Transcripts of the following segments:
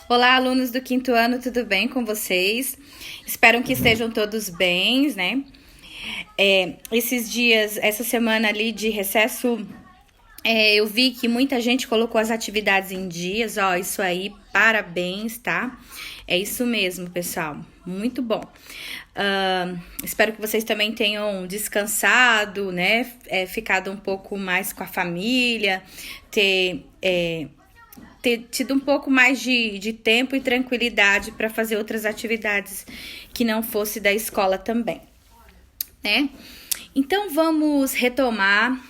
Olá, alunos do quinto ano, tudo bem com vocês? Espero que estejam todos bem, né? Esses dias, essa semana ali de recesso, eu vi que muita gente colocou as atividades em dias, ó, isso aí, parabéns, tá? É isso mesmo, pessoal, muito bom. Espero que vocês também tenham descansado, né? Ficado um pouco mais com a família, ter tido um pouco mais de tempo e tranquilidade para fazer outras atividades que não fosse da escola também, né? Então, vamos retomar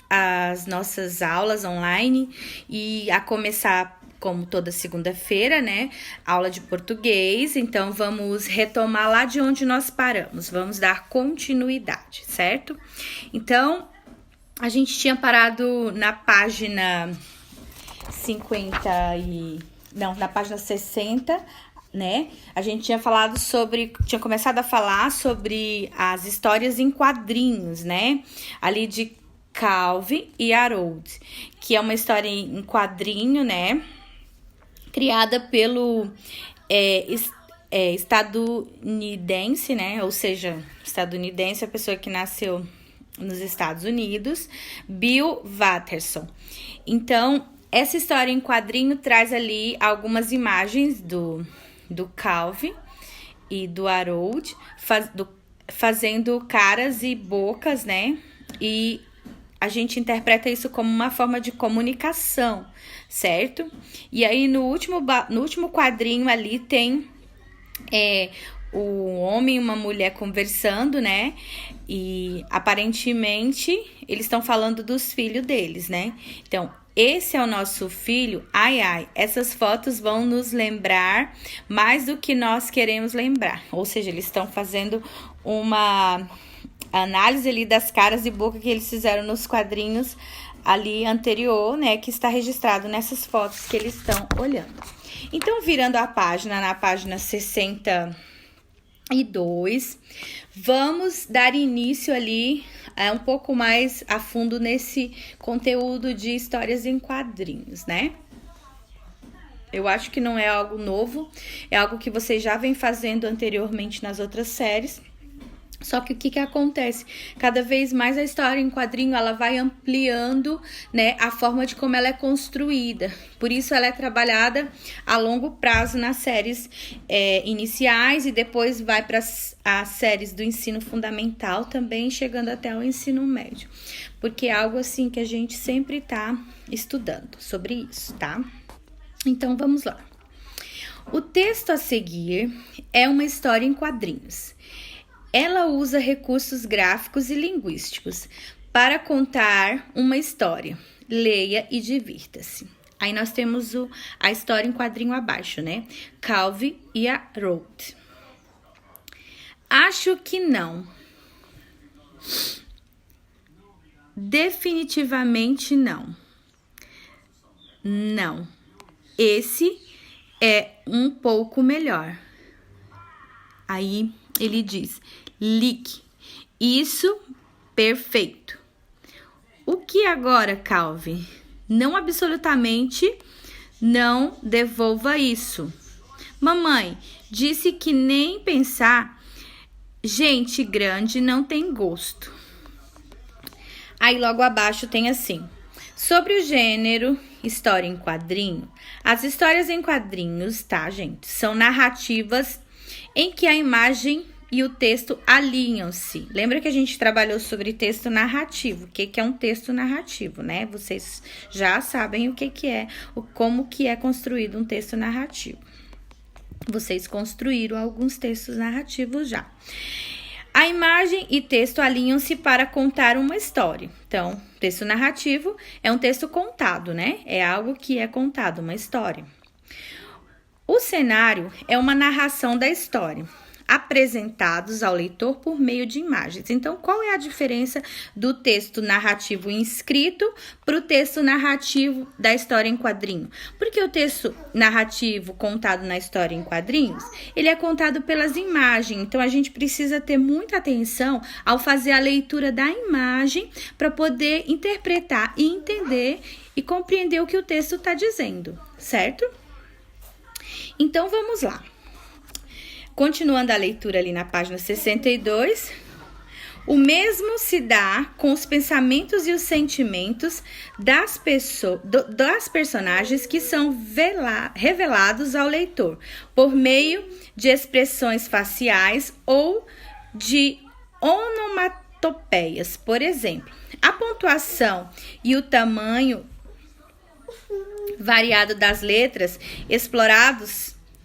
as nossas aulas online e a começar, como toda segunda-feira, né? Aula de português. Então, vamos retomar lá de onde nós paramos. Vamos dar continuidade, certo? Então, a gente tinha parado na página na página 60, né? A gente tinha começado a falar sobre as histórias em quadrinhos, né? Ali de Calvin e Harold, que é uma história em quadrinho, né? Criada pelo estadunidense, né? Ou seja, estadunidense é a pessoa que nasceu nos Estados Unidos, Bill Watterson. Então, essa história em quadrinho traz ali algumas imagens do Calvin e do Harold fazendo caras e bocas, né? E a gente interpreta isso como uma forma de comunicação, certo? E aí no último quadrinho ali tem o homem e uma mulher conversando, né? E aparentemente eles estão falando dos filhos deles, né? Então, esse é o nosso filho, essas fotos vão nos lembrar mais do que nós queremos lembrar. Ou seja, eles estão fazendo uma análise ali das caras e boca que eles fizeram nos quadrinhos ali anterior, né? Que está registrado nessas fotos que eles estão olhando. Então, virando a página, na página 62, vamos dar início ali um pouco mais a fundo nesse conteúdo de histórias em quadrinhos, né? Eu acho que não é algo novo, é algo que vocês já vêm fazendo anteriormente nas outras séries. Só que o que acontece? Cada vez mais a história em quadrinho, ela vai ampliando, né, a forma de como ela é construída. Por isso ela é trabalhada a longo prazo nas séries iniciais e depois vai para as séries do ensino fundamental também, chegando até o ensino médio. Porque é algo assim que a gente sempre está estudando sobre isso, tá? Então, vamos lá. O texto a seguir é uma história em quadrinhos. Ela usa recursos gráficos e linguísticos para contar uma história. Leia e divirta-se. Aí nós temos a história em quadrinho abaixo, né? Calvin e Harold. Acho que não. Definitivamente não. Não. Esse é um pouco melhor. Aí ele diz, Lick, isso, perfeito. O que agora, Calvin? Não absolutamente, não devolva isso. Mamãe, disse que nem pensar, gente grande não tem gosto. Aí logo abaixo tem assim, sobre o gênero história em quadrinho, as histórias em quadrinhos, tá, gente? São narrativas em que a imagem e o texto alinham-se. Lembra que a gente trabalhou sobre texto narrativo? O que é um texto narrativo, né? Vocês já sabem o que é, como que é construído um texto narrativo. Vocês construíram alguns textos narrativos já. A imagem e texto alinham-se para contar uma história. Então, texto narrativo é um texto contado, né? É algo que é contado, uma história. O cenário é uma narração da história, apresentados ao leitor por meio de imagens. Então, qual é a diferença do texto narrativo escrito para o texto narrativo da história em quadrinho? Porque o texto narrativo contado na história em quadrinhos, ele é contado pelas imagens. Então, a gente precisa ter muita atenção ao fazer a leitura da imagem para poder interpretar e entender e compreender o que o texto está dizendo, certo? Então, vamos lá. Continuando a leitura ali na página 62, o mesmo se dá com os pensamentos e os sentimentos das personagens que são revelados ao leitor por meio de expressões faciais ou de onomatopeias. Por exemplo, a pontuação e o tamanho variado das letras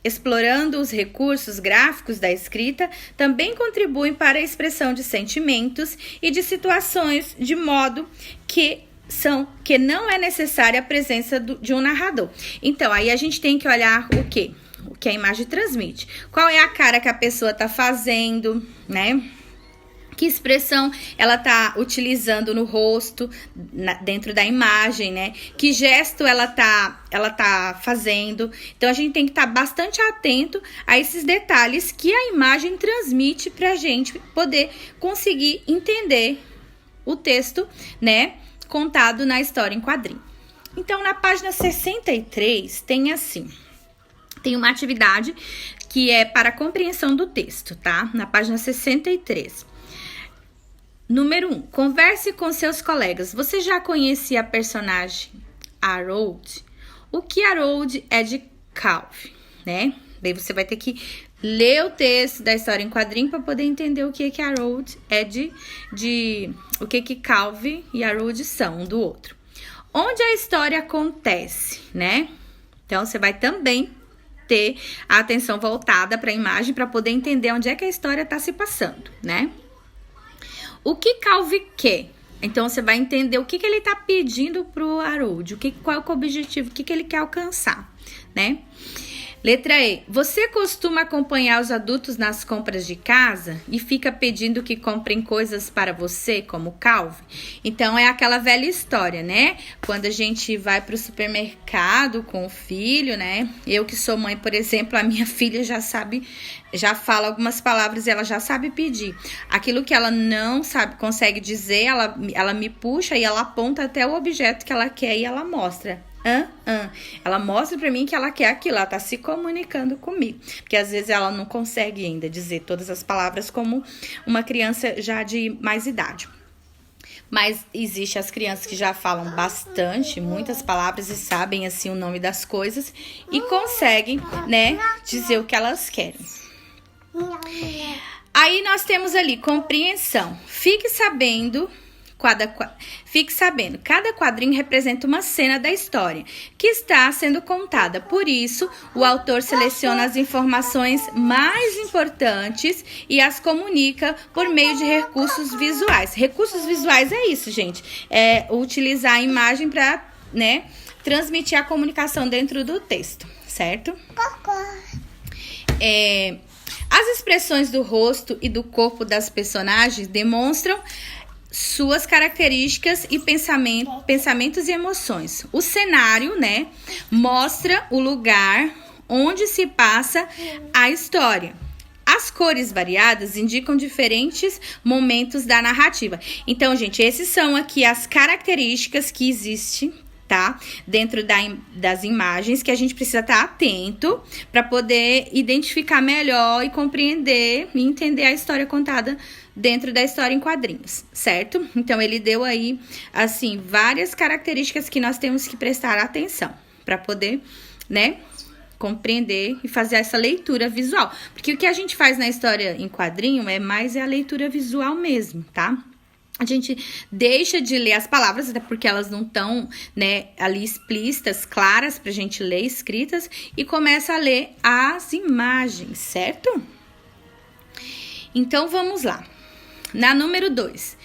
explorando os recursos gráficos da escrita, também contribuem para a expressão de sentimentos e de situações de modo que não é necessária a presença de um narrador. Então, aí a gente tem que olhar o quê? O que a imagem transmite. Qual é a cara que a pessoa está fazendo, né? Que expressão ela tá utilizando no rosto, dentro da imagem, né? Que gesto ela tá fazendo. Então, a gente tem que estar bastante atento a esses detalhes que a imagem transmite pra gente poder conseguir entender o texto, né? Contado na história em quadrinho. Então, na página 63, tem assim... Tem uma atividade que é para a compreensão do texto, tá? Na página 63. Número 1. Converse com seus colegas. Você já conhecia a personagem Harold? O que Harold é de Calvin, né? Daí você vai ter que ler o texto da história em quadrinho para poder entender o que Harold é o que Calvin e Harold são um do outro. Onde a história acontece, né? Então, você vai também ter a atenção voltada para a imagem para poder entender onde é que a história está se passando, né? O que Calvin quer? Então, você vai entender o que ele está pedindo para o Harold, qual é o objetivo, o que ele quer alcançar, né? Letra E. Você costuma acompanhar os adultos nas compras de casa e fica pedindo que comprem coisas para você, como Calvin? Então, é aquela velha história, né? Quando a gente vai para o supermercado com o filho, né? Eu que sou mãe, por exemplo, a minha filha já fala algumas palavras e ela já sabe pedir. Aquilo que ela não consegue dizer, ela me puxa e ela aponta até o objeto que ela quer e ela mostra. Ela mostra pra mim que ela quer aquilo, ela tá se comunicando comigo. Porque às vezes ela não consegue ainda dizer todas as palavras como uma criança já de mais idade. Mas existe as crianças que já falam bastante, muitas palavras e sabem assim o nome das coisas e conseguem, né, dizer o que elas querem. Aí nós temos ali compreensão. Fique sabendo, cada quadrinho representa uma cena da história que está sendo contada. Por isso, o autor seleciona as informações mais importantes e as comunica por meio de recursos visuais. Recursos visuais é isso, gente. É utilizar a imagem para, né, transmitir a comunicação dentro do texto, certo? As expressões do rosto e do corpo das personagens demonstram suas características e pensamentos e emoções. O cenário, né, mostra o lugar onde se passa a história. As cores variadas indicam diferentes momentos da narrativa. Então, gente, esses são aqui as características que existem, tá? Dentro das imagens que a gente precisa estar atento para poder identificar melhor e compreender e entender a história contada dentro da história em quadrinhos, certo? Então, ele deu aí, assim, várias características que nós temos que prestar atenção para poder, né, compreender e fazer essa leitura visual. Porque o que a gente faz na história em quadrinho é a leitura visual mesmo, tá? A gente deixa de ler as palavras, até porque elas não estão, né, ali explícitas, claras pra gente ler, escritas, e começa a ler as imagens, certo? Então, vamos lá. Na número 2,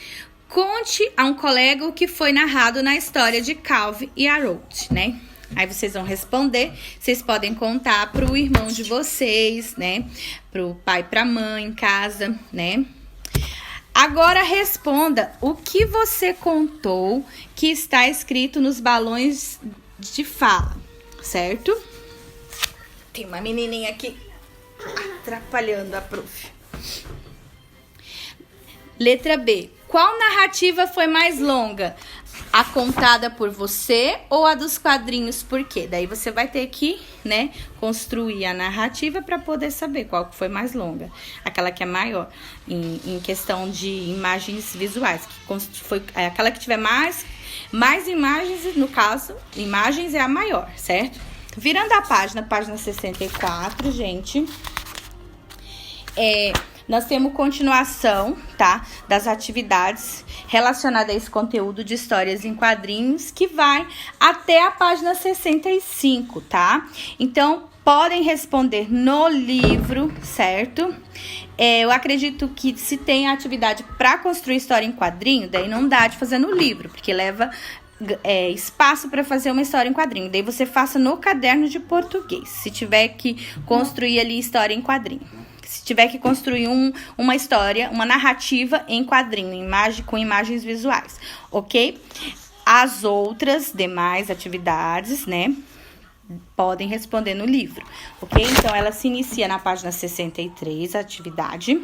conte a um colega o que foi narrado na história de Calvin e Harold, né? Aí vocês vão responder, vocês podem contar pro irmão de vocês, né? Pro pai, pra mãe em casa, né? Agora responda o que você contou que está escrito nos balões de fala, certo? Tem uma menininha aqui atrapalhando a prof. Letra B. Qual narrativa foi mais longa? A contada por você ou a dos quadrinhos, por quê? Daí você vai ter que, né, construir a narrativa para poder saber qual que foi mais longa. Aquela que é maior, em questão de imagens visuais. Que foi aquela que tiver mais imagens, no caso, imagens é a maior, certo? Virando a página 64, gente, nós temos continuação, tá? Das atividades relacionadas a esse conteúdo de histórias em quadrinhos, que vai até a página 65, tá? Então, podem responder no livro, certo? Eu acredito que se tem atividade para construir história em quadrinho, daí não dá de fazer no livro, porque leva espaço para fazer uma história em quadrinho. Daí você faça no caderno de português, se tiver que construir ali história em quadrinho. Se tiver que construir uma história, uma narrativa em quadrinho, com imagens visuais, ok? As outras demais atividades, né, podem responder no livro, ok? Então, ela se inicia na página 63, a atividade,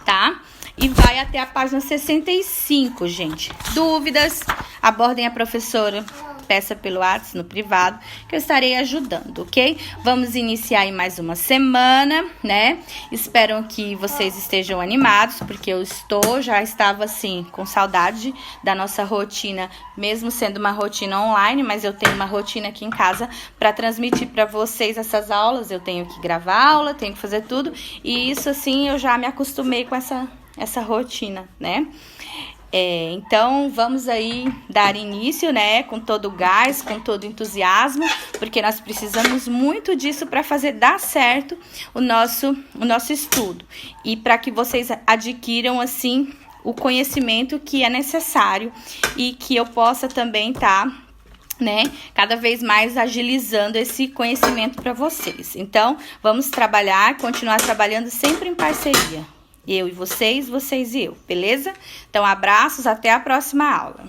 tá? E vai até a página 65, gente. Dúvidas? Abordem a professora. Peça pelo WhatsApp no privado, que eu estarei ajudando, ok? Vamos iniciar em mais uma semana, né? Espero que vocês estejam animados, porque eu já estava assim, com saudade da nossa rotina, mesmo sendo uma rotina online, mas eu tenho uma rotina aqui em casa para transmitir para vocês essas aulas. Eu tenho que gravar aula, tenho que fazer tudo, e isso assim, eu já me acostumei com essa rotina, né? Então, vamos aí dar início, né, com todo o gás, com todo o entusiasmo, porque nós precisamos muito disso para fazer dar certo o nosso estudo e para que vocês adquiram, assim, o conhecimento que é necessário e que eu possa também né, cada vez mais agilizando esse conhecimento para vocês. Então, vamos continuar trabalhando sempre em parceria. Eu e vocês e eu, beleza? Então, abraços, até a próxima aula.